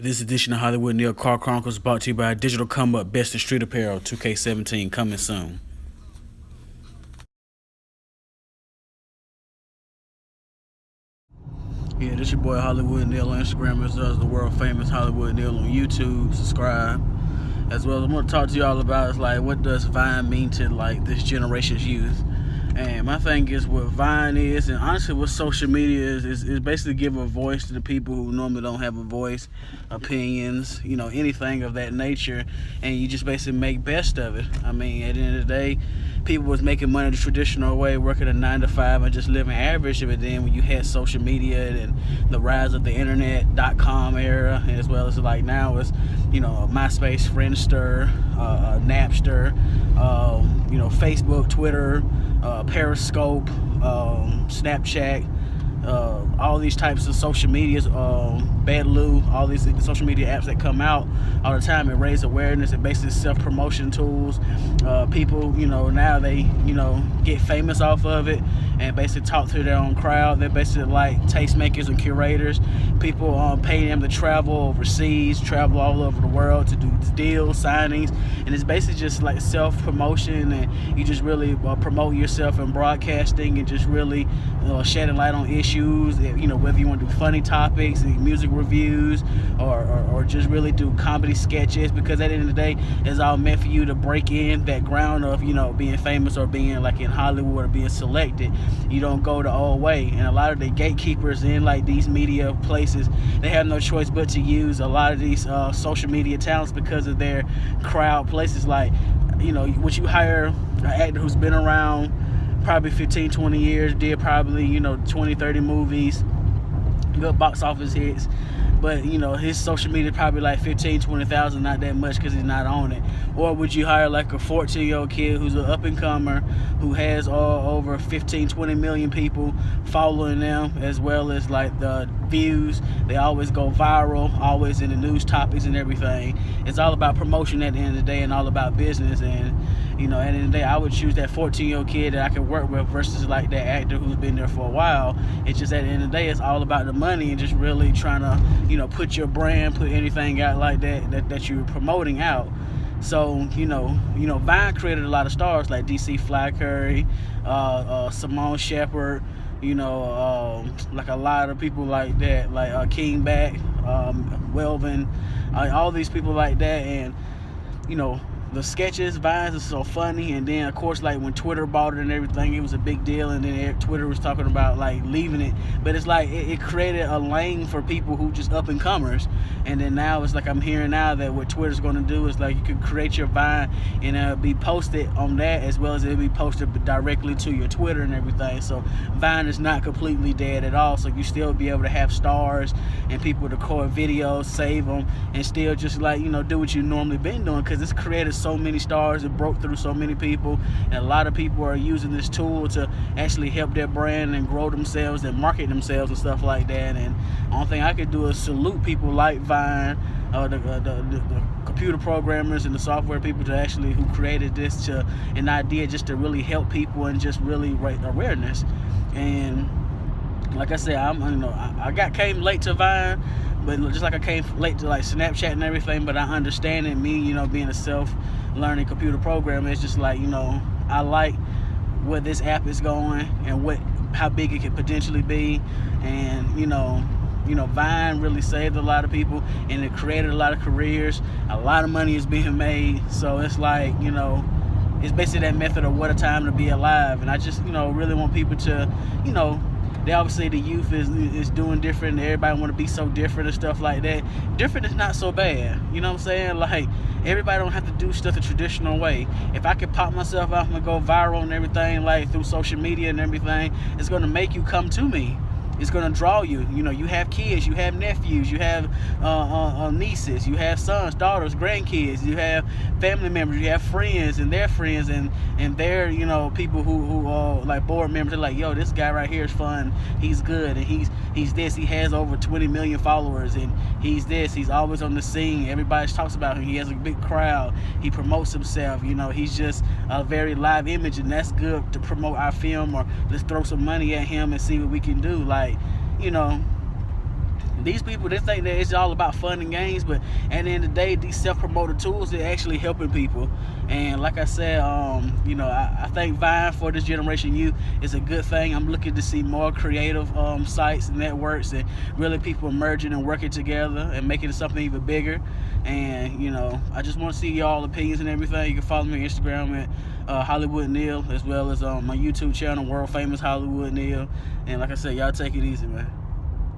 This edition of Hollywood Neil Car Chronicles brought to you by Digital Come Up Best in Street Apparel 2K17 coming soon. Yeah, this your boy Hollywood Neil on Instagram as well as the world famous Hollywood Neil on YouTube. Subscribe. As well as I'm going to talk to y'all about is like what does Vine mean to like this generation's youth. And my thing is what Vine is, and honestly what social media is basically give a voice to the people who normally don't have a voice, opinions, anything of that nature, and you just basically make best of it. I mean, at the end of the day, people was making money the traditional way, working a 9 to 5 and just living average. But then when you had social media and the rise of the internet.com era, as well as like now it's MySpace, Friendster, Napster, Facebook, Twitter, Periscope, Snapchat, all these types of social medias, Badloo, all these social media apps that come out all the time and raise awareness and basically self-promotion tools. People, now they, get famous off of it and basically talk to their own crowd. They're basically like tastemakers and curators. People pay them to travel overseas, travel all over the world to do deals, signings, and it's basically just like self-promotion, and you just really promote yourself in broadcasting and just really shedding light on issues, whether you want to do funny topics and music reviews or just really do comedy sketches, because at the end of the day it's all meant for you to break in that ground of being famous or being like in Hollywood or being selected. You don't go the old way, and a lot of the gatekeepers in like these media places, they have no choice but to use a lot of these social media talents because of their crowd. Places like would you hire an actor who's been around probably 15-20 years, did probably 20-30 movies, good box office hits, but his social media probably like 15,000-20,000, not that much because he's not on it? Or would you hire like a 14-year-old kid who's an up-and-comer who has over 15-20 million people following them, as well as like the views? They always go viral, always in the news topics and everything. It's all about promotion at the end of the day and all about business. And at the end of the day, I would choose that 14-year-old kid that I can work with versus like that actor who's been there for a while. It's just at the end of the day, it's all about the money and just really trying to put your brand, put anything out like that you're promoting out. So Vine created a lot of stars like DC Fly Curry, Simone Shepherd, like a lot of people like that, like King Back, Welvin, all these people like that. And the sketches, Vines are so funny. And then of course like when Twitter bought it and everything, it was a big deal, and then Twitter was talking about like leaving it. But it's like it created a lane for people who just up and comers. And then now it's like I'm hearing now that what Twitter's going to do is like you can create your Vine and it'll be posted on that, as well as it'll be posted directly to your Twitter and everything. So Vine is not completely dead at all. So you still be able to have stars and people record videos, save them, and still just like do what you normally been doing, because it's created so many stars. It broke through so many people, and a lot of people are using this tool to actually help their brand and grow themselves and market themselves and stuff like that. And the only thing I could do is salute people like Vine, the computer programmers and the software people to actually who created this to an idea just to really help people and just really raise awareness. And like I said, I came late to Vine, but just like I came late to like Snapchat and everything. But I understand it. Me, being a self-learning computer programmer, it's just like I like where this app is going and how big it could potentially be. And Vine really saved a lot of people, and it created a lot of careers. A lot of money is being made. So it's like it's basically that method of what a time to be alive. And I just really want people to they obviously, the youth is doing different. Everybody want to be so different and stuff like that. Different is not so bad. You know what I'm saying? Like, everybody don't have to do stuff the traditional way. If I could pop myself out and go viral and everything, like through social media and everything, it's going to make you come to me. It's going to draw you. You have kids, you have nephews, you have nieces, you have sons, daughters, grandkids, you have family members, you have friends and their friends and their people who like board members. They're like, yo, this guy right here is fun, he's good, and he's this, he has over 20 million followers, and he's this, he's always on the scene, everybody talks about him, he has a big crowd, he promotes himself, he's just a very live image, and that's good to promote our film, or let's throw some money at him and see what we can do. Like, these people, they think that it's all about fun and games, but at the end of the day, these self-promoted tools, they're actually helping people. And like I said, I think Vine for this generation youth is a good thing. I'm looking to see more creative sites and networks, and really people merging and working together and making it something even bigger. And I just want to see y'all opinions and everything. You can follow me on Instagram at Hollywood Neil, as well as my YouTube channel, World Famous Hollywood Neil. And like I said, y'all take it easy, man.